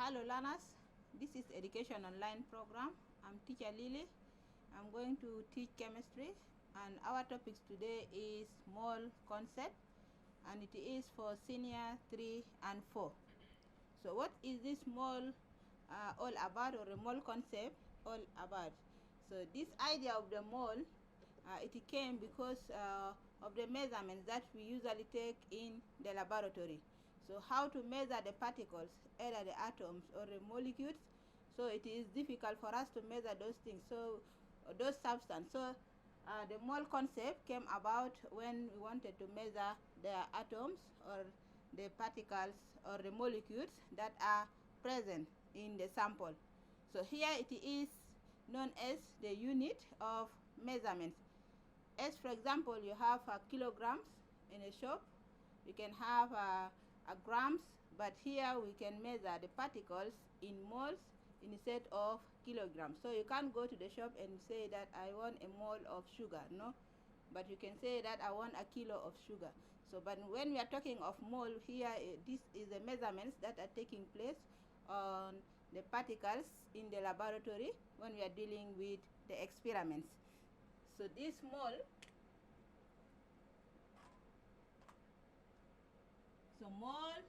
Hello learners, this is Education Online program. I'm teacher Lily. I'm going to teach chemistry and our topics today is mole concept and it is for senior 3 and 4. So what is this mole all about, or the mole concept all about? So this idea of the mole, it came because of the measurements that we usually take in the laboratory. So how to measure the particles, either the atoms or the molecules, so it is difficult for us to measure those things, so those substances. So the mole concept came about when we wanted to measure the atoms or the particles or the molecules that are present in the sample. So here it is known as the unit of measurements. As for example, you have kilograms in a shop, you can have grams, but here we can measure the particles in moles instead of kilograms. So you can't go to the shop and say that I want a mole of sugar, no, but you can say that I want a kilo of sugar. So but when we are talking of mole here, this is the measurements that are taking place on the particles in the laboratory when we are dealing with the experiments. So this mole, so mole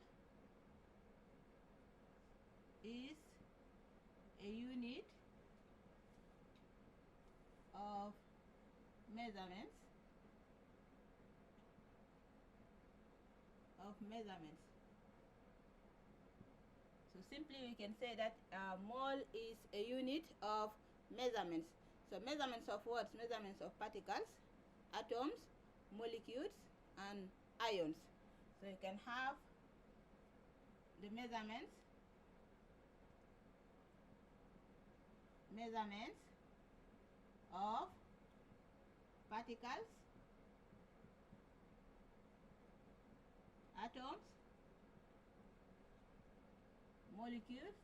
is a unit of measurements So simply we can say that mole is a unit of measurements. So measurements of what? Measurements of particles, atoms, molecules, and ions. So you can have the measurements of particles, atoms, molecules,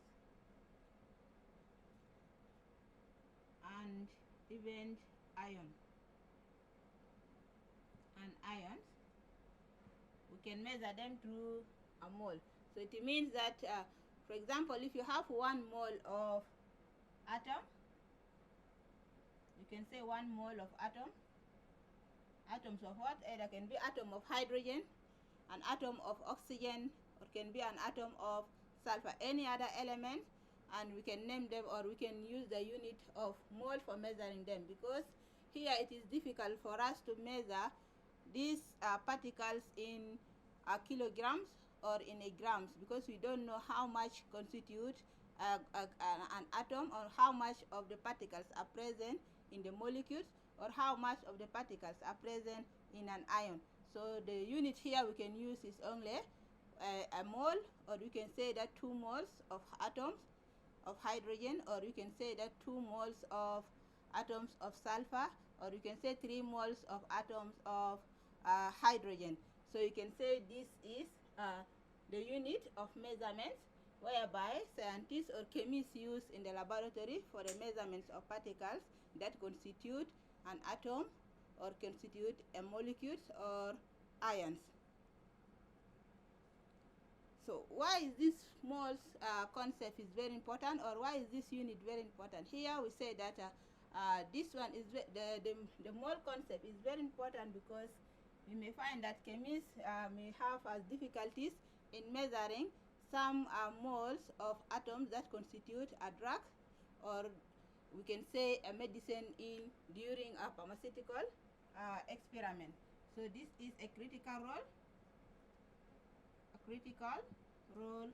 and even ions. We can measure them through a mole. So it means that, for example, if you have 1 mole of atom, you can say 1 mole of atom. Atoms of what? Either can be atom of hydrogen, an atom of oxygen, or can be an atom of sulfur, any other element, and we can name them, or we can use the unit of mole for measuring them, because here it is difficult for us to measure these particles in kilograms or in grams, because we don't know how much constitute an atom, or how much of the particles are present in the molecules, or how much of the particles are present in an ion. So the unit here we can use is only a mole, or we can say that 2 moles of atoms of hydrogen, or you can say that 2 moles of atoms of sulfur, or you can say 3 moles of atoms of hydrogen. So you can say this is the unit of measurements whereby scientists or chemists use in the laboratory for the measurements of particles that constitute an atom, or constitute a molecule or ions. So why is this moles concept is very important, or why is this unit very important? Here we say that this one is the mole concept is very important, because we may find that chemists may have difficulties in measuring some moles of atoms that constitute a drug, or we can say a medicine during a pharmaceutical experiment. So this is a critical role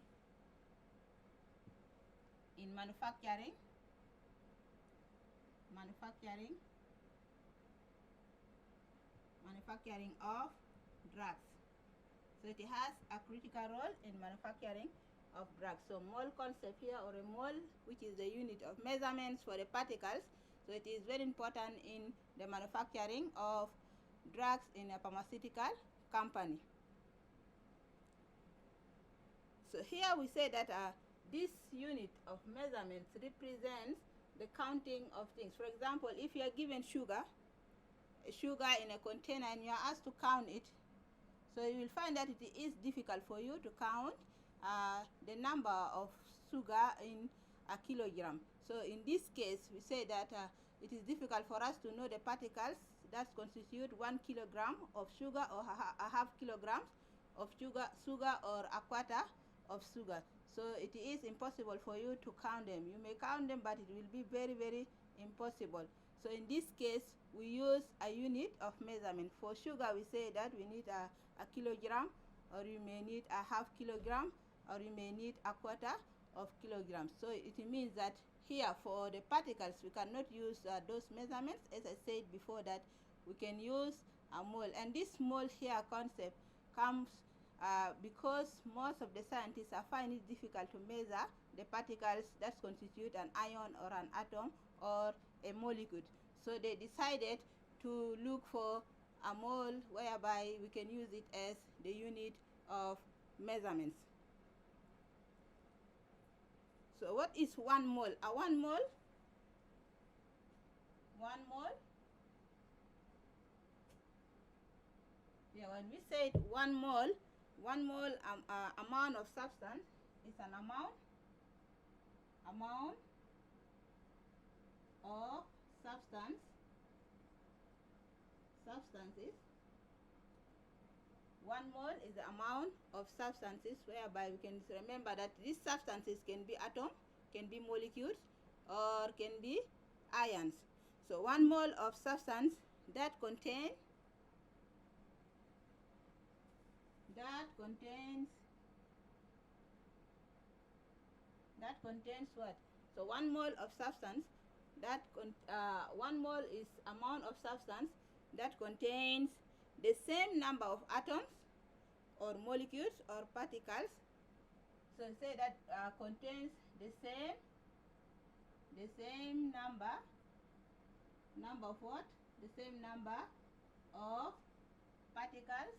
in manufacturing of drugs. So it has a critical role in manufacturing of drugs. So mole concept here, or a mole, which is the unit of measurements for the particles, so it is very important in the manufacturing of drugs in a pharmaceutical company. So here we say that this unit of measurements represents the counting of things. For example, if you are given sugar in a container and you are asked to count it, so you will find that it is difficult for you to count the number of sugar in a kilogram. So in this case, we say that it is difficult for us to know the particles that constitute 1 kilogram of sugar or a half kilogram of sugar or a quarter of sugar. So it is impossible for you to count them. You may count them, but it will be very, very impossible. So in this case, we use a unit of measurement. For sugar, we say that we need a kilogram, or you may need a half kilogram, or you may need a quarter of kilograms. So it means that here for the particles, we cannot use those measurements. As I said before, that we can use a mole. And this mole here concept comes because most of the scientists are finding it difficult to measure the particles that constitute an ion or an atom or a molecule. So they decided to look for a mole whereby we can use it as the unit of measurements. So what is 1 mole? A 1 mole yeah, when we say 1 mole amount of substance is an amount of substances. 1 mole is the amount of substances, whereby we can remember that these substances can be atoms, can be molecules, or can be ions. So 1 mole of substance that contains what? So 1 mole of substance 1 mole is amount of substance that contains the same number of atoms or molecules or particles. So say that contains the same number of what? The same number of particles,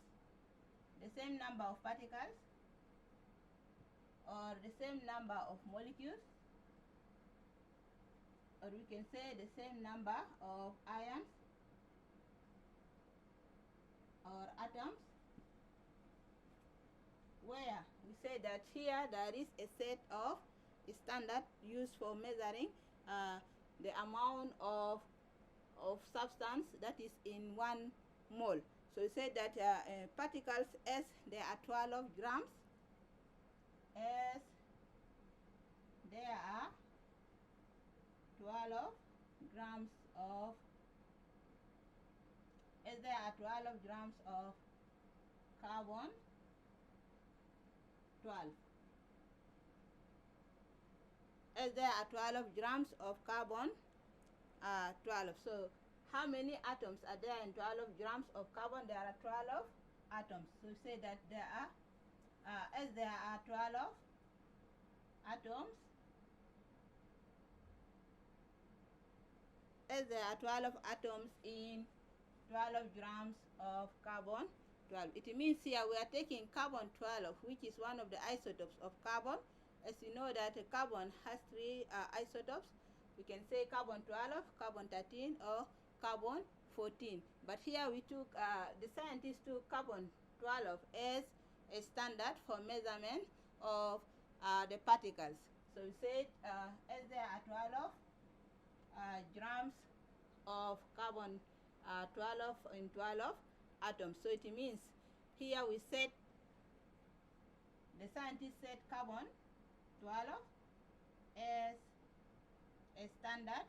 or the same number of molecules, or we can say the same number of ions or atoms, where we say that here there is a set of standard used for measuring the amount of substance that is in 1 mole. So we say that particles S, there are 12 grams. As there are 12 grams of carbon 12. As there are 12 grams of carbon 12. So how many atoms are there in 12 grams of carbon? There are 12 atoms. So we say that there are as there are 12 atoms, in 12 grams of carbon 12. It means here we are taking carbon 12, which is one of the isotopes of carbon. As you know that carbon has 3 isotopes. We can say carbon 12, carbon 13, or carbon 14. But here we took, the scientists took carbon 12 as a standard for measurement of the particles. So we said as there are 12 grams of carbon 12 in 12 atoms. So it means here we said, the scientists said carbon 12 as a standard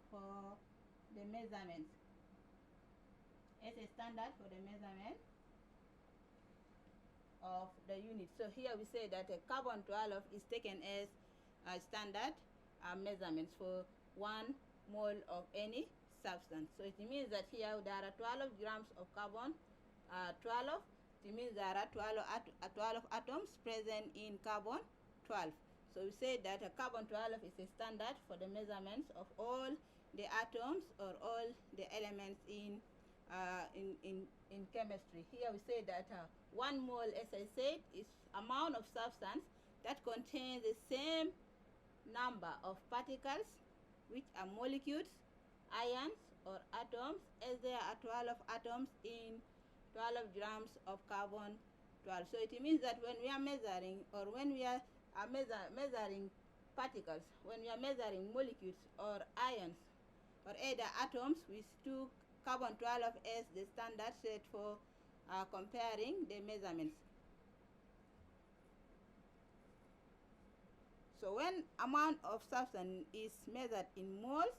for the measurement. Of the unit. So here we say that carbon 12 is taken as a standard measurements for 1 mole of any substance. So it means that here there are 12 grams of carbon 12. It means there are 12 atoms present in carbon 12. So we say that carbon 12 is a standard for the measurements of all the atoms or all the elements in chemistry. Here we say that 1 mole, as I said, is amount of substance that contains the same number of particles, which are molecules, ions, or atoms, as there are 12 atoms in 12 grams of carbon 12. So it means that when we are measuring, or when we are measuring particles, when we are measuring molecules or ions or either atoms, we took carbon 12 as the standard set for comparing the measurements. So when amount of substance is measured in moles,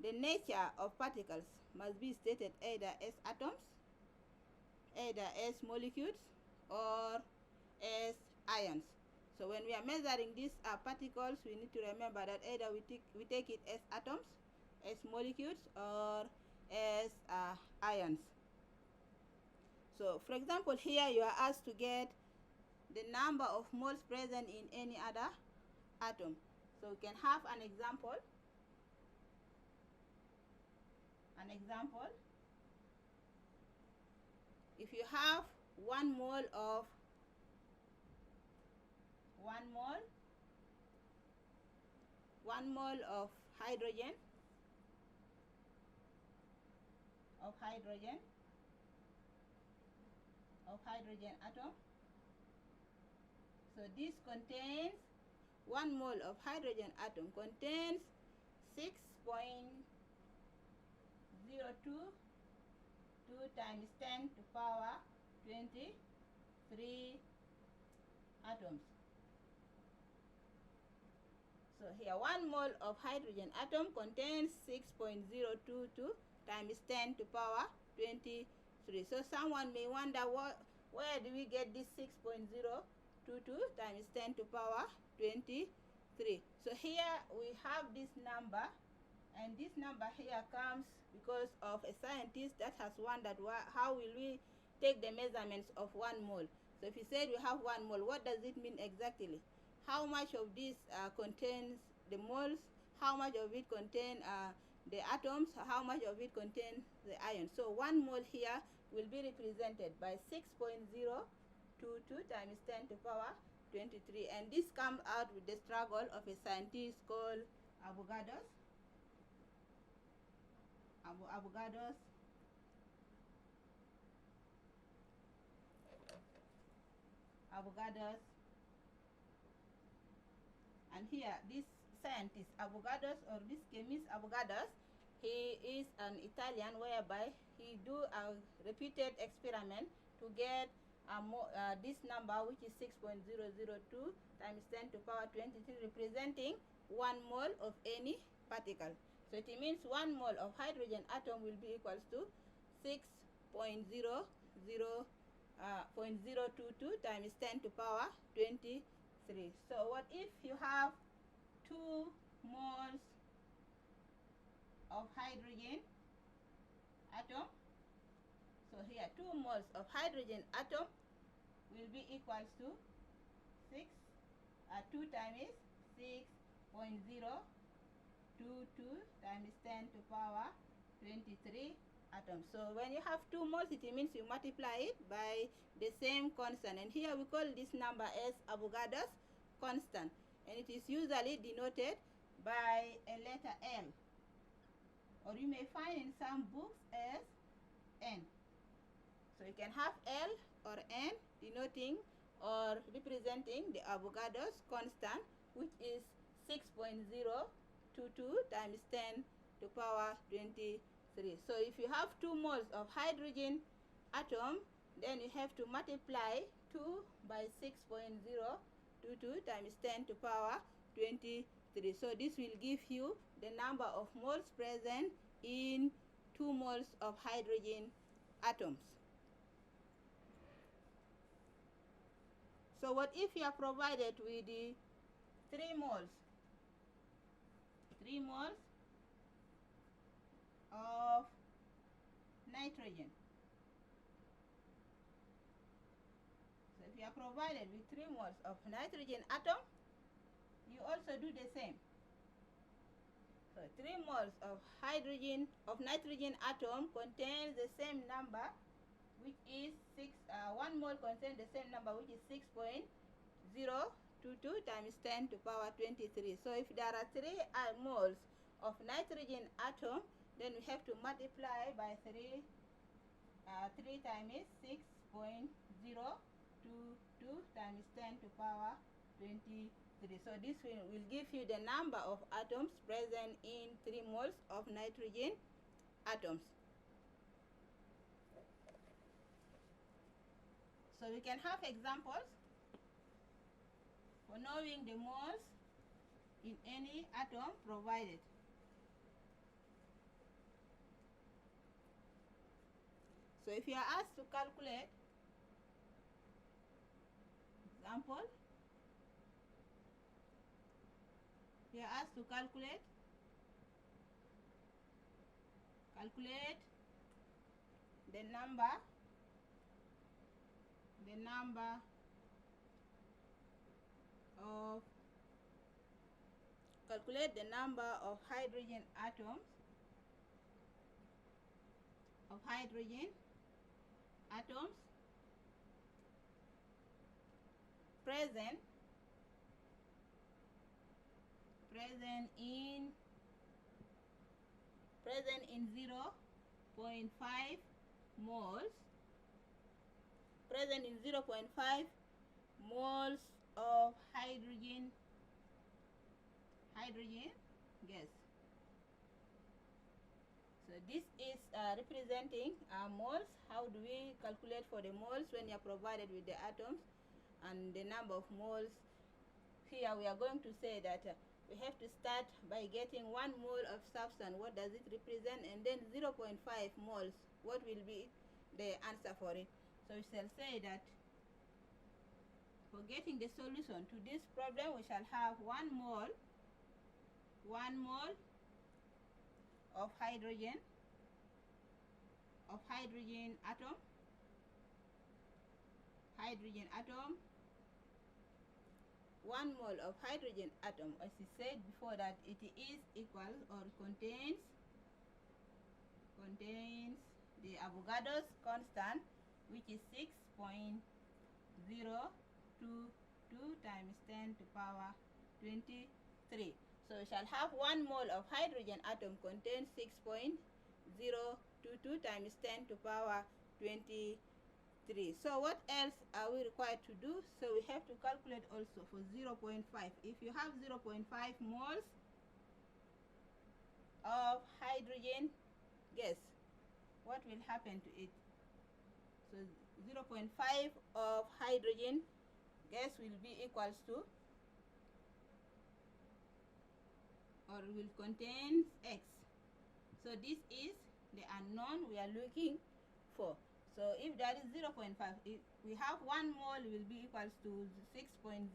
the nature of particles must be stated either as atoms, either as molecules, or as ions. So when we are measuring these particles, we need to remember that either we take it as atoms, as molecules, or as ions. So for example, here you are asked to get the number of moles present in any other atom. So we can have an example. If you have 1 mole of hydrogen atom. So this contains 1 mole of hydrogen atom contains 6.022 times 10 to power 23 atoms. So here 1 mole of hydrogen atom contains 6.022 times 10 to power 23. So someone may wonder where do we get this 6.022 times 10 to power 23? So here we have this number, and this number here comes because of a scientist that has wondered how will we take the measurements of 1 mole. So if you said we have 1 mole, what does it mean exactly? How much of this contains the moles? How much of it contains the atoms? How much of it contains the ions? So 1 mole here will be represented by 6.022 times 10 to power 23, and this comes out with the struggle of a scientist called Avogadros. And here this scientist Avogadros, or this chemist Avogadros, he is an Italian, whereby he do a repeated experiment to get this number, which is 6.002 times 10 to power 23, representing 1 mole of any particle. So it means 1 mole of hydrogen atom will be equals to 6.022 times 10 to power 23. So what if you have 2 moles of hydrogen atom? So here 2 moles of hydrogen atom will be equals to 2 times 6.022 times 10 to power 23 atoms. So when you have 2 moles, it means you multiply it by the same constant, and here we call this number as Avogadros constant, and it is usually denoted by a letter M, or you may find in some books as N. So you can have L or N denoting or representing the Avogadros constant, which is 6.022 times 10 to power 23. So if you have 2 moles of hydrogen atom, then you have to multiply 2 by 6.022 times 10 to power 23. So this will give you the number of moles present in 2 moles of hydrogen atoms. So what if you are provided with the 3 moles of nitrogen? So if you are provided with 3 moles of nitrogen atom, you also do the same. So 3 moles of nitrogen atom contains the same number, which is 1 mole contains the same number, which is 6.022 times 10 to power 23. So if there are 3 moles of nitrogen atom, then we have to multiply by 3 times 6.022 2 times 10 to power 23. So this will give you the number of atoms present in 3 moles of nitrogen atoms. So we can have examples for knowing the moles in any atom provided. So if you are asked to calculate, example, you are asked to calculate the number of hydrogen atoms present in 0.5 moles of hydrogen gas. So this is representing moles. How do we calculate for the moles when you are provided with the atoms and the number of moles? Here we are going to say that we have to start by getting 1 mole of substance. What does it represent? And then 0.5 moles. What will be the answer for it? So we shall say that for getting the solution to this problem, we shall have 1 mole of hydrogen atom, 1 mole of hydrogen atom, as we said before, that it is equal or contains the Avogadro's constant, which is 6.022 times 10 to power 23. So we shall have 1 mole of hydrogen atom contains 6.022 times 10 to power 23. So what else are we required to do? So we have to calculate also for 0.5. If you have 0.5 moles of hydrogen gas, what will happen to it? So 0.5 of hydrogen gas will be equals to, or will contain X. So this is the unknown we are looking for. So if that is 0.5, we have 1 mole will be equals to 6.022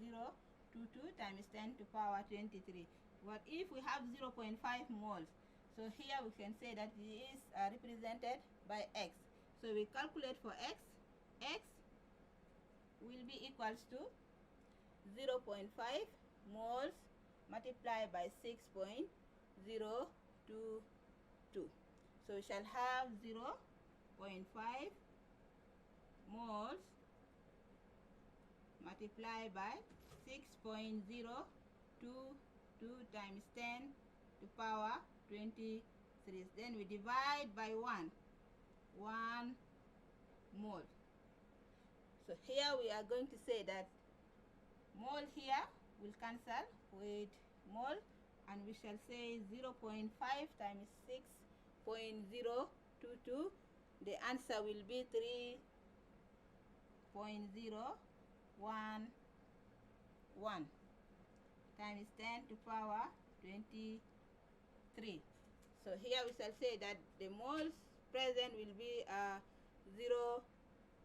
times 10 to power 23. What if we have 0.5 moles? So here we can say that it is represented by X. So we calculate for X. X will be equals to 0.5 moles multiplied by 6.022. So we shall have 0.5 moles multiplied by 6.022 times 10 to power 23. Then we divide by 1 mole. So here we are going to say that mole here will cancel with mole, and we shall say 0.5 times 6.022. The answer will be 3.011 times 10 to power 23. So here we shall say that the moles present will be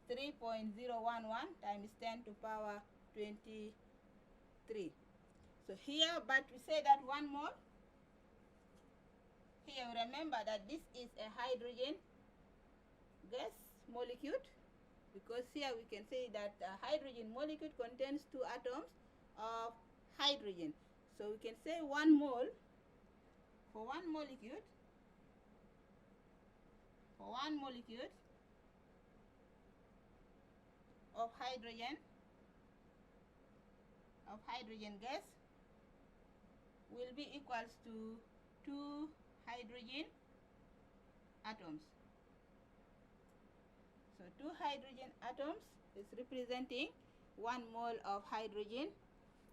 3.011 times 10 to power 23. So here, but we say that 1 mole. Here remember that this is a hydrogen gas molecule, because here we can say that a hydrogen molecule contains 2 atoms of hydrogen. So we can say 1 mole for 1 molecule of hydrogen gas will be equals to 2 hydrogen atoms. So 2 hydrogen atoms is representing 1 mole of hydrogen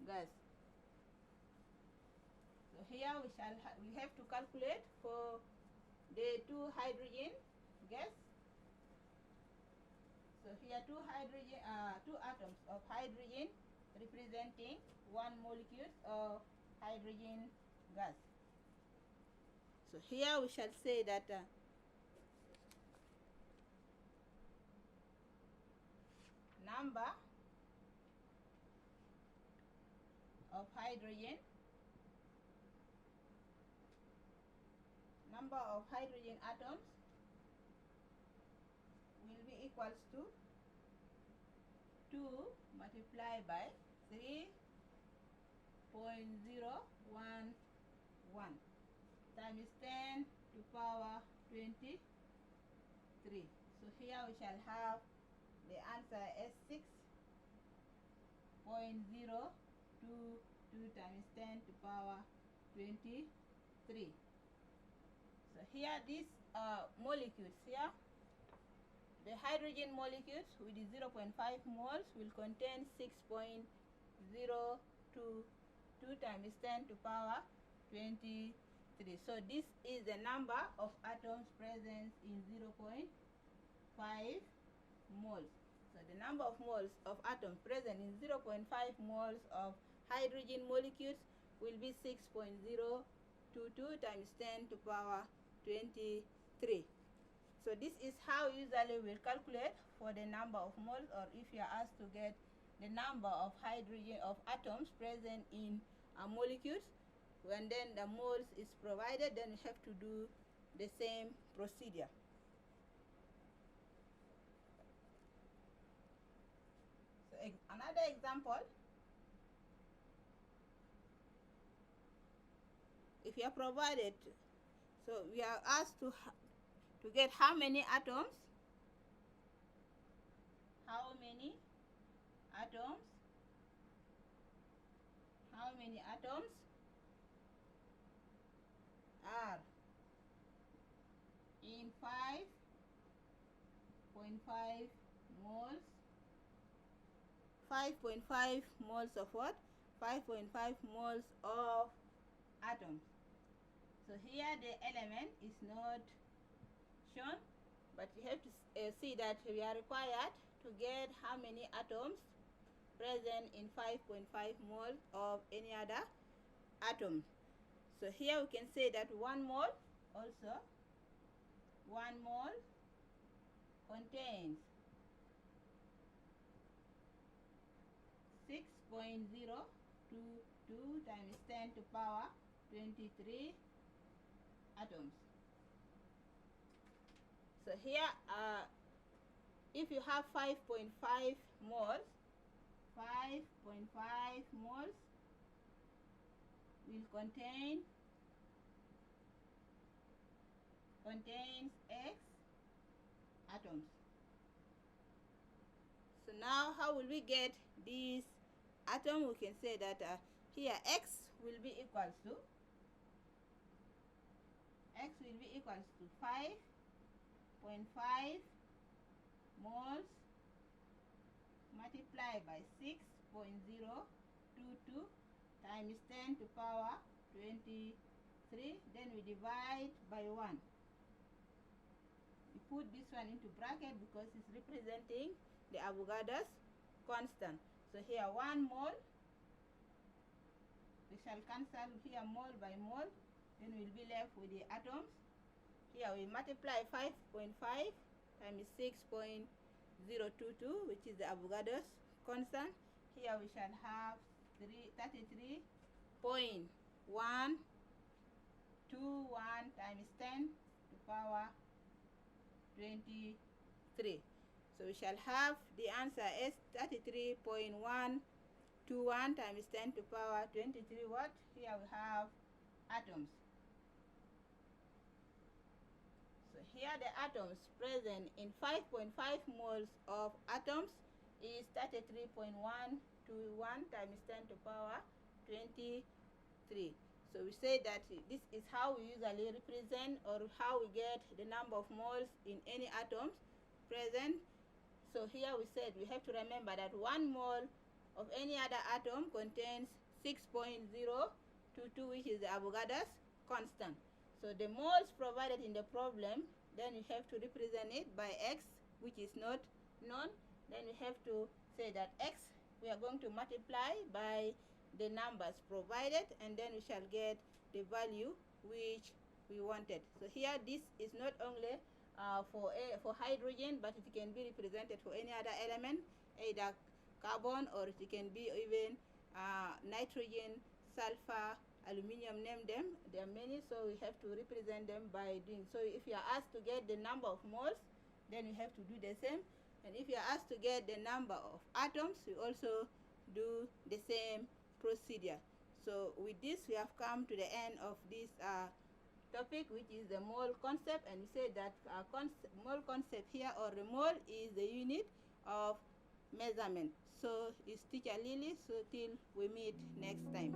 gas. So here we have to calculate for the 2 hydrogen gas. So here 2 atoms of hydrogen representing 1 molecule of hydrogen gas. So here we shall say that number of hydrogen atoms will be equals to 2 multiplied by 3.011 times 10 to power 23. So here we shall have the answer as 6.022 times 10 to power 23. So here these molecules here, the hydrogen molecules with the 0.5 moles will contain 6.022 times 10 to power 23. So this is the number of atoms present in 0.5 moles. So the number of moles of atoms present in 0.5 moles of hydrogen molecules will be 6.022 times 10 to power 23. So this is how usually we'll calculate for the number of moles, or if you are asked to get the number of atoms present in molecules, when then the moles is provided, then you have to do the same procedure. So another example, if you are provided, so we are asked to get how many atoms are in 5.5 moles. 5.5 moles of what? 5.5 moles of atoms. So here the element is not shown, but you have to see that we are required to get how many atoms present in 5.5 moles of any other atom. So here we can say that 1 mole contains 6.022 times 10 to power 23 atoms. So here if you have 5.5 moles, 5.5 moles will contains X atoms. So now how will we get this atom? We can say that here X will be equals to 5.5 moles multiplied by 6.022 times 10 to power 23. Then we divide by 1. We put this one into bracket because it's representing the Avogadro's constant. So here 1 mole, we shall cancel here mole by mole, then we'll be left with the atoms. Here we multiply 5.5 times 6.022, which is the Avogadro's constant. Here we shall have 33.121 times 10 to power 23. So we shall have the answer as 33.121 times 10 to power 23 what? Here we have atoms. So here the atoms present in 5.5 moles of atoms is 33.121 times 10 to power 23. So we say that this is how we usually represent, or how we get the number of moles in any atoms present. So here we said we have to remember that 1 mole of any other atom contains 6.022, which is the Avogadro's constant. So the moles provided in the problem, then you have to represent it by x, which is not known. Then we have to say that x we are going to multiply by the numbers provided, and then we shall get the value which we wanted. So here this is not only for hydrogen, but it can be represented for any other element, either carbon, or it can be even nitrogen, sulfur, aluminium, name them. There are many, so we have to represent them by doing. So if you are asked to get the number of moles, then you have to do the same. And if you are asked to get the number of atoms, you also do the same procedure. So with this, we have come to the end of this topic, which is the mole concept, and we say that mole concept here, or the mole, is the unit of measurement. So it's teacher Lily, so till we meet next time.